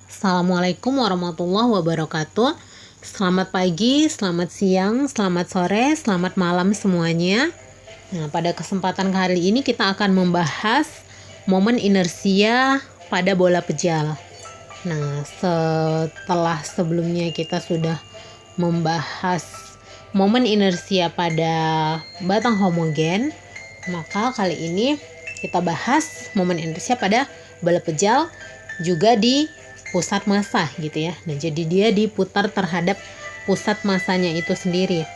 Assalamualaikum warahmatullahi wabarakatuh. Selamat pagi, selamat siang, selamat sore, selamat malam semuanya. Nah, pada kesempatan kali ini kita akan membahas momen inersia pada bola pejal. Nah, setelah sebelumnya kita sudah membahas momen inersia pada batang homogen, maka kali ini kita bahas momen inersia pada bola pejal juga di pusat massa gitu ya. Nah, jadi dia diputar terhadap pusat massanya itu sendiri.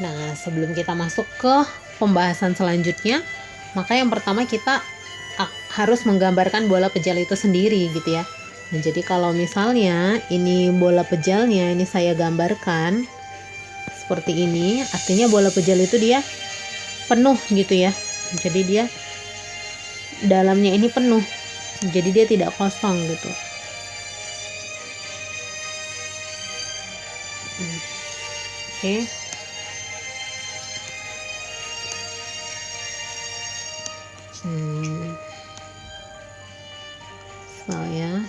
Nah, sebelum kita masuk ke pembahasan selanjutnya, maka yang pertama kita harus menggambarkan bola pejal itu sendiri gitu ya. Nah, jadi kalau misalnya ini bola pejalnya, ini saya gambarkan seperti ini, artinya bola pejal itu dia penuh gitu ya. Jadi dia dalamnya ini penuh. Jadi dia tidak kosong gitu. Oke. Saya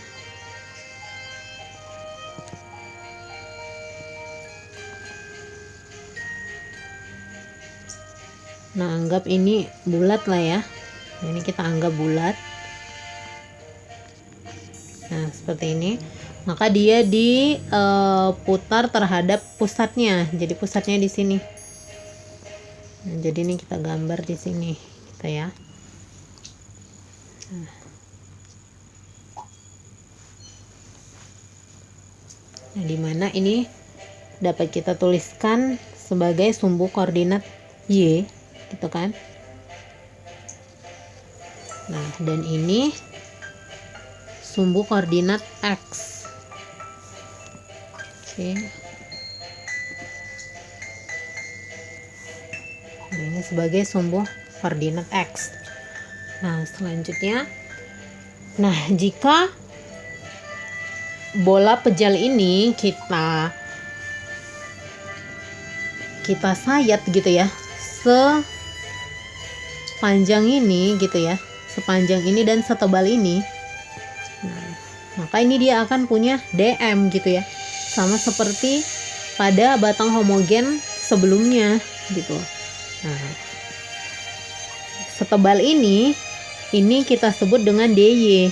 anggap ini bulat lah ya. Ini kita anggap bulat. Nah, seperti ini. Maka dia diputar terhadap pusatnya. Jadi pusatnya di sini. Nah, jadi ini kita gambar di sini, kita ya. Nah, dimana ini dapat kita tuliskan sebagai sumbu koordinat Y, gitu kan? Nah, dan ini sumbu koordinat X. Oke. Nah, ini sebagai sumbu koordinat X. Nah, selanjutnya, nah jika bola pejal ini kita sayat gitu ya, sepanjang ini gitu ya, sepanjang ini dan setebal ini. Nah, maka ini dia akan punya DM gitu ya, sama seperti pada batang homogen sebelumnya gitu. Nah, setebal ini kita sebut dengan DY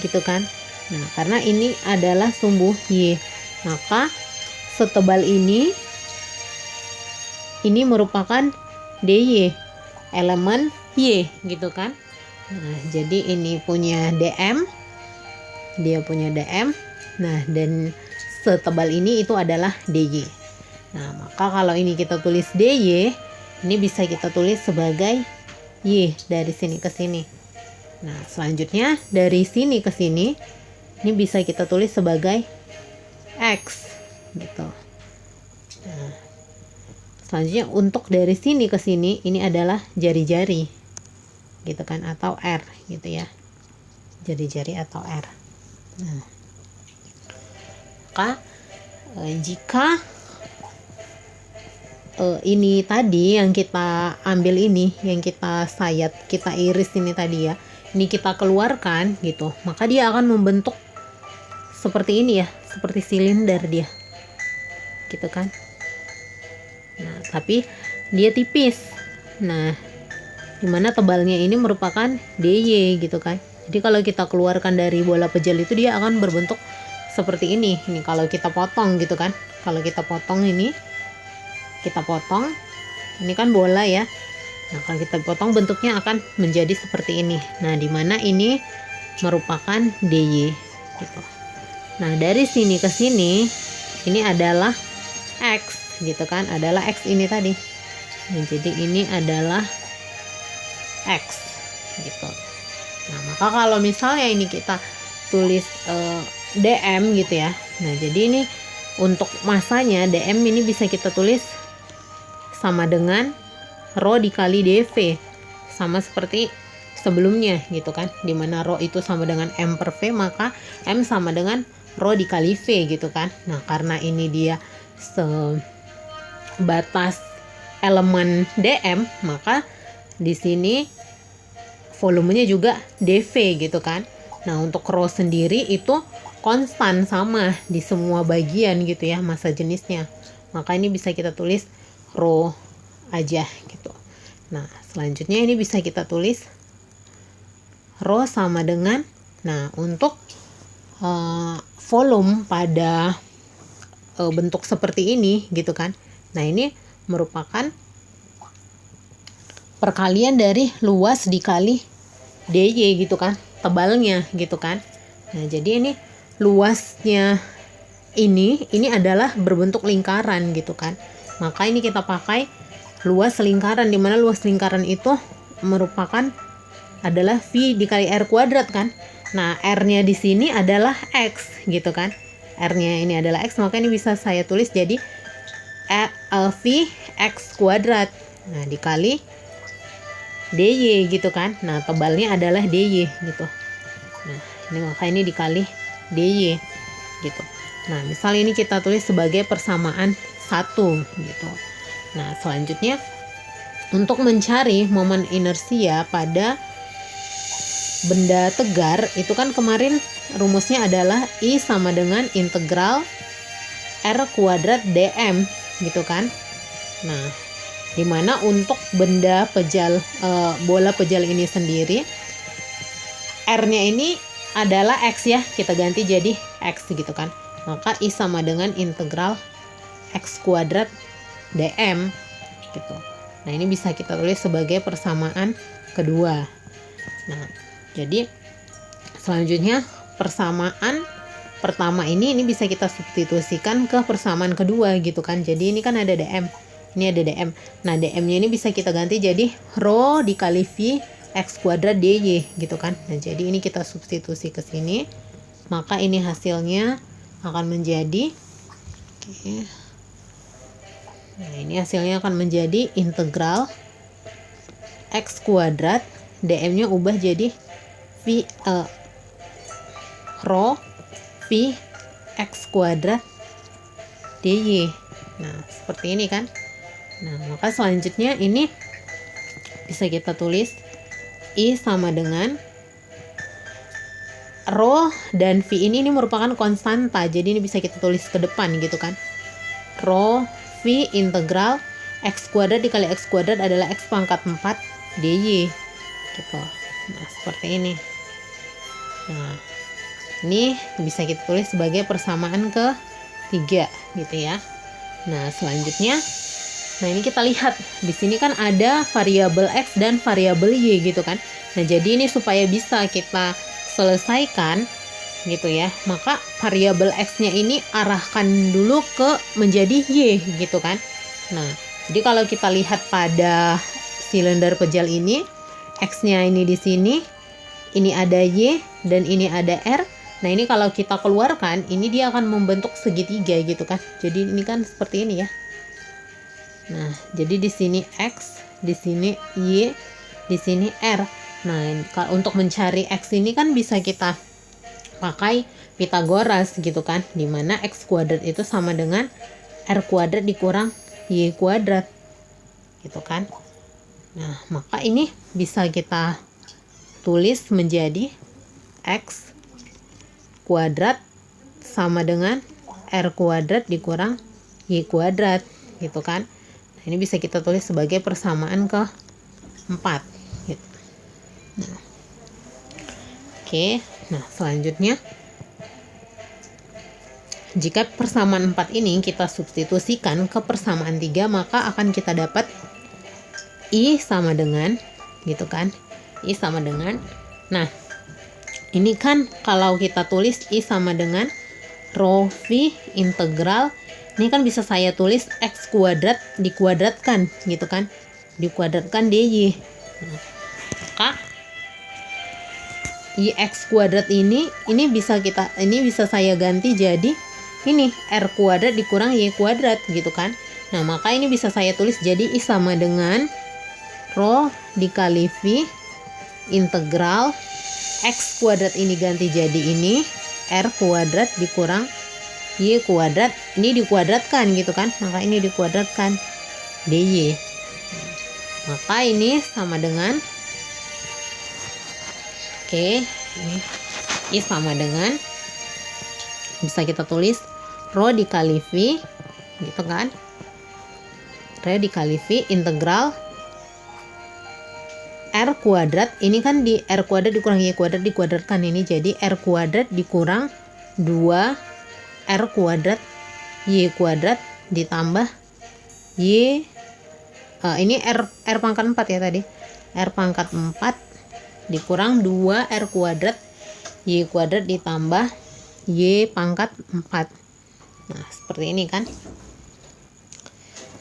gitu kan. Nah, karena ini adalah sumbu Y, maka setebal ini merupakan DY, elemen Y gitu kan. Nah, jadi ini punya DM, dia punya DM. Nah, dan setebal ini itu adalah DY. Nah, maka kalau ini kita tulis DY, ini bisa kita tulis sebagai Y dari sini ke sini. Nah, selanjutnya dari sini ke sini, ini bisa kita tulis sebagai X gitu. Nah, selanjutnya untuk dari sini ke sini, ini adalah jari-jari gitu kan, atau R gitu ya, jari-jari atau R. Nah, maka jika ini tadi yang kita ambil ini, yang kita sayat, kita iris ini tadi ya, ini kita keluarkan gitu, maka dia akan membentuk seperti ini ya, seperti silinder dia gitu kan. Nah, tapi dia tipis. Nah, dimana tebalnya ini merupakan DY gitu kan. Jadi kalau kita keluarkan dari bola pejal itu, dia akan berbentuk seperti ini. Ini kalau kita potong gitu kan, kalau kita potong ini, kita potong ini kan bola ya. Nah, kalau kita potong bentuknya akan menjadi seperti ini. Nah, dimana ini merupakan DY gitu. Nah, dari sini ke sini, ini adalah X gitu kan, adalah X ini tadi. Nah, jadi ini adalah X gitu. Nah, maka kalau misalnya ini kita tulis DM gitu ya. Nah, jadi ini untuk masanya DM ini bisa kita tulis sama dengan rho dikali dV, sama seperti sebelumnya gitu kan, dimana rho itu sama dengan M per V, maka M sama dengan rho dikali V gitu kan. Nah, karena ini dia sebatas elemen DM, maka di sini volumenya juga dV gitu kan. Nah, untuk rho sendiri itu konstan sama di semua bagian gitu ya massa jenisnya. Maka ini bisa kita tulis rho aja gitu. Nah, selanjutnya ini bisa kita tulis rho sama dengan, nah untuk volume pada bentuk seperti ini gitu kan. Nah, ini merupakan perkalian dari luas dikali dy gitu kan, tebalnya gitu kan. Nah, jadi ini luasnya ini adalah berbentuk lingkaran gitu kan. Maka ini kita pakai luas lingkaran, dimana luas lingkaran itu merupakan adalah V dikali R kuadrat kan. Nah, R-nya di sini adalah X gitu kan. R-nya ini adalah X, maka ini bisa saya tulis jadi V X kuadrat. Nah, dikali dy gitu kan. Nah, tebalnya adalah dy gitu. Nah, ini maka ini dikali dy gitu. Nah, misal ini kita tulis sebagai persamaan 1 gitu. Nah, selanjutnya untuk mencari momen inersia pada benda tegar itu kan kemarin rumusnya adalah I sama dengan integral R kuadrat dm gitu kan. Nah, dimana untuk benda pejal bola pejal ini sendiri R-nya ini adalah X ya, kita ganti jadi X gitu kan. Maka I sama dengan integral X kuadrat dm gitu. Nah, ini bisa kita tulis sebagai persamaan kedua. Nah, jadi selanjutnya persamaan pertama ini bisa kita substitusikan ke persamaan kedua gitu kan. Jadi ini kan ada dm, ini ada dm. Nah, dm-nya ini bisa kita ganti jadi rho dikali V X kuadrat dy gitu kan. Nah, jadi ini kita substitusi ke sini, maka ini hasilnya akan menjadi nah, ini hasilnya akan menjadi integral X kuadrat, dm-nya ubah jadi V rho V X kuadrat dy. Nah, seperti ini kan. Nah, maka selanjutnya ini bisa kita tulis I sama dengan rho dan V ini merupakan konstanta. Jadi ini bisa kita tulis ke depan gitu kan. Rho V integral X kuadrat dikali X kuadrat adalah X pangkat 4 dy gitu. Nah, seperti ini. Nah, ini bisa kita tulis sebagai persamaan ketiga gitu ya. Nah, selanjutnya, nah ini kita lihat di sini kan ada variabel X dan variabel Y gitu kan. Nah, jadi ini supaya bisa kita selesaikan gitu ya, maka variabel X-nya ini arahkan dulu ke menjadi Y gitu kan. Nah, jadi kalau kita lihat pada silinder pejal ini, X-nya ini di sini, ini ada Y dan ini ada R. Nah, ini kalau kita keluarkan, ini dia akan membentuk segitiga gitu kan. Jadi ini kan seperti ini ya. Nah, jadi di sini X, di sini Y, di sini R. Nah, untuk mencari X ini kan bisa kita pakai Pitagoras gitu kan, dimana X kuadrat itu sama dengan R kuadrat dikurang Y kuadrat gitu kan. Nah, maka ini bisa kita tulis menjadi X kuadrat sama dengan R kuadrat dikurang Y kuadrat gitu kan. Nah, ini bisa kita tulis sebagai persamaan keempat gitu. Nah, oke. Nah, selanjutnya jika persamaan 4 ini kita substitusikan ke persamaan 3, maka akan kita dapat I sama dengan gitu kan. I sama dengan, nah ini kan kalau kita tulis I sama dengan rho V integral, ini kan bisa saya tulis X kuadrat dikuadratkan gitu kan, dikuadratkan dy. Nah, maka I X kuadrat ini bisa saya ganti jadi ini R kuadrat dikurang Y kuadrat gitu kan. Nah, maka ini bisa saya tulis jadi I sama dengan rho dikali V integral X kuadrat ini ganti jadi ini R kuadrat dikurang Y kuadrat, ini dikuadratkan gitu kan, maka ini dikuadratkan dy. Maka ini sama dengan, oke, ini I sama dengan, bisa kita tulis rho dikali V, gitu kan. Rho dikali V integral R kuadrat, ini kan di R kuadrat dikurang Y kuadrat dikuadratkan, ini jadi R kuadrat dikurang 2 R kuadrat Y kuadrat ditambah Y, ini R pangkat 4 ya tadi, R pangkat 4 dikurang 2 R kuadrat Y kuadrat ditambah Y pangkat 4. Nah seperti ini kan.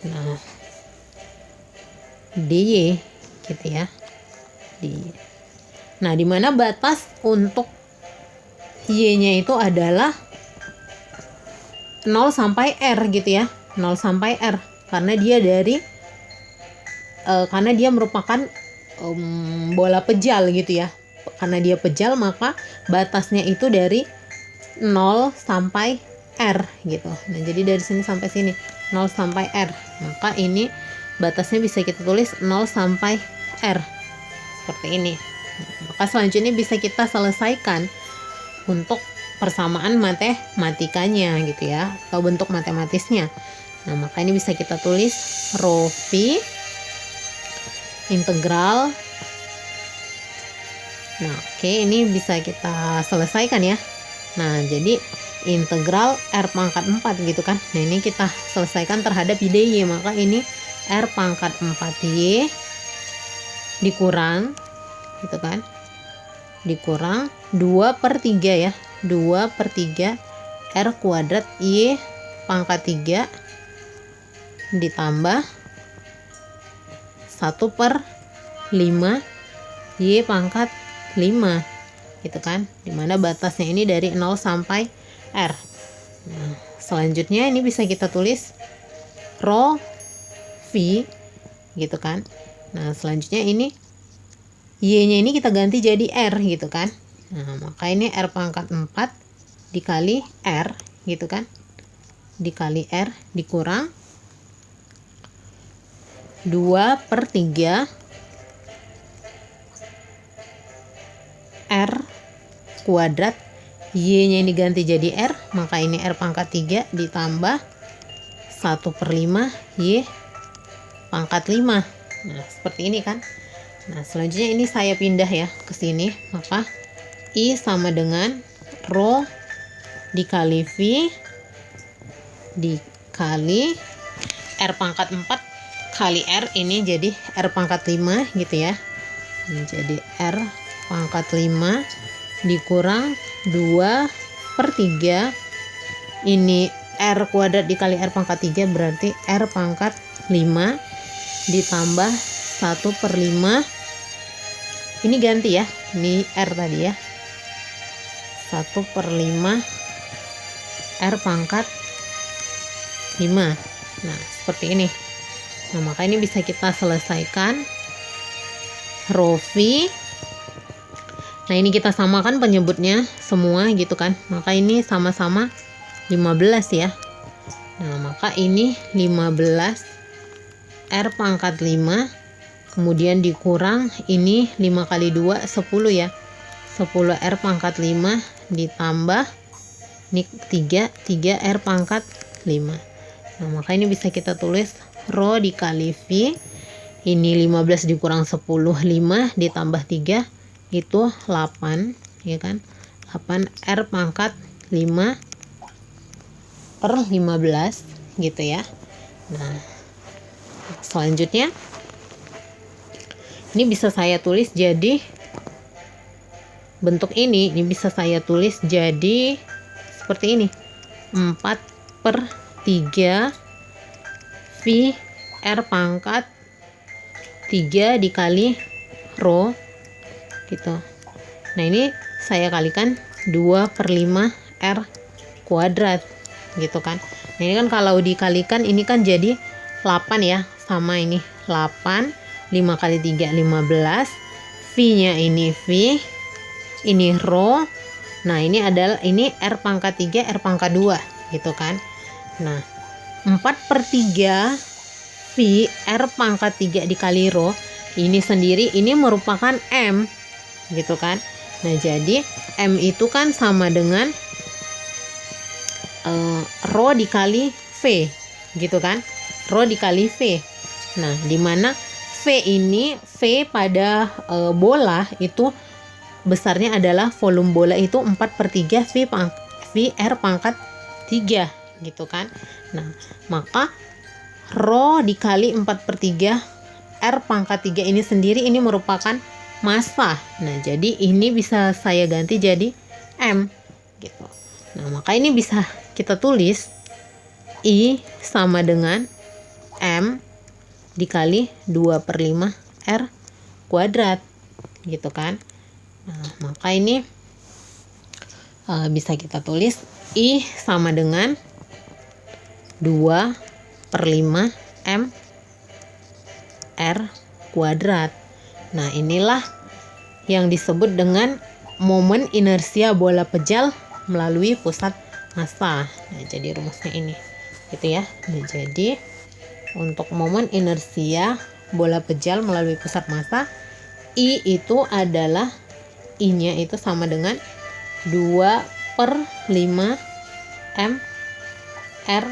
Nah dy gitu ya, dy. Nah dimana batas untuk Y nya itu adalah 0 sampai R gitu ya, 0 sampai R, karena dia dari karena dia merupakan bola pejal gitu ya. Karena dia pejal maka batasnya itu dari 0 sampai R gitu. Nah jadi dari sini sampai sini 0 sampai R, maka ini batasnya bisa kita tulis 0 sampai R seperti ini. Maka selanjutnya bisa kita selesaikan untuk persamaan matematikanya gitu ya, atau bentuk matematisnya. Nah maka ini bisa kita tulis rho V integral. Nah oke, ini bisa kita selesaikan ya. Nah jadi integral R pangkat 4 gitu kan. Nah ini kita selesaikan terhadap dy, maka ini R pangkat 4y dikurang gitu kan, dikurang 2/3 ya, 2/3 R kuadrat Y pangkat 3 ditambah 1/5 Y pangkat 5 gitu kan, dimana batasnya ini dari 0 sampai R. Nah, selanjutnya ini bisa kita tulis rho V gitu kan. Nah selanjutnya ini Y nya ini kita ganti jadi R gitu kan. Nah maka ini R pangkat 4 dikali R gitu kan, dikali R dikurang 2/3 R kuadrat, Y nya ini ganti jadi R, maka ini R pangkat 3 ditambah 1/5 Y pangkat 5. Nah seperti ini kan. Nah selanjutnya ini saya pindah ya ke sini, maka I sama dengan rho dikali V dikali R pangkat 4 kali R, ini jadi R pangkat 5 gitu ya. Ini jadi R pangkat 5 dikurang 2/3, ini R kuadrat dikali R pangkat 3 berarti R pangkat 5 ditambah 1/5, ini ganti ya, ini R tadi ya, 1/5 R pangkat 5. Nah seperti ini. Nah maka ini bisa kita selesaikan rho V. Nah ini kita samakan penyebutnya semua gitu kan, maka ini sama-sama 15 ya. Nah maka ini 15 R pangkat 5, kemudian dikurang ini 5 kali 2 10 ya, 10 R pangkat 5 ditambah ini 3 R pangkat 5. Nah maka ini bisa kita tulis rho dikali V, ini 15 dikurang 10 5 ditambah 3 itu 8 ya kan, 8 R pangkat 5/15 gitu ya. Nah selanjutnya ini bisa saya tulis jadi bentuk ini bisa saya tulis jadi seperti ini, 4/3 V R pangkat 3 dikali rho gitu. Nah ini saya kalikan 2/5 R kuadrat gitu kan. Nah ini kan kalau dikalikan ini kan jadi 8 ya, sama ini 8, 5 kali 3 15, V nya ini V, ini rho. Nah ini adalah ini R pangkat 3 R pangkat 2 gitu kan. Nah 4/3 V R pangkat 3 dikali rho ini sendiri ini merupakan M gitu kan. Nah, jadi M itu kan sama dengan rho dikali V, gitu kan? Rho dikali V. Nah, dimana V ini, V pada bola itu besarnya adalah volume bola itu 4/3 V R pangkat 3, gitu kan? Nah, maka rho dikali 4/3 R pangkat 3 ini sendiri ini merupakan massa. Nah, jadi ini bisa saya ganti jadi M, gitu. Nah, maka ini bisa kita tulis I sama dengan M dikali 2/5 R kuadrat, gitu kan. Nah, maka ini bisa kita tulis I sama dengan 2/5 M R kuadrat. Nah, inilah yang disebut dengan momen inersia bola pejal melalui pusat massa. Nah, jadi rumusnya ini, gitu ya. Nah, jadi untuk momen inersia bola pejal melalui pusat massa, I itu adalah I-nya itu sama dengan 2/5 M R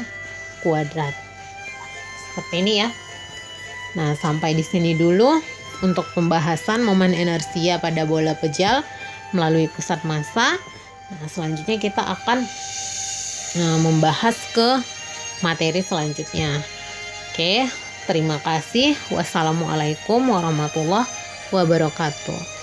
kuadrat. Seperti ini ya. Nah, sampai di sini dulu untuk pembahasan momen inersia pada bola pejal melalui pusat massa. Nah, selanjutnya kita akan membahas ke materi selanjutnya. Oke, terima kasih. Wassalamualaikum warahmatullahi wabarakatuh.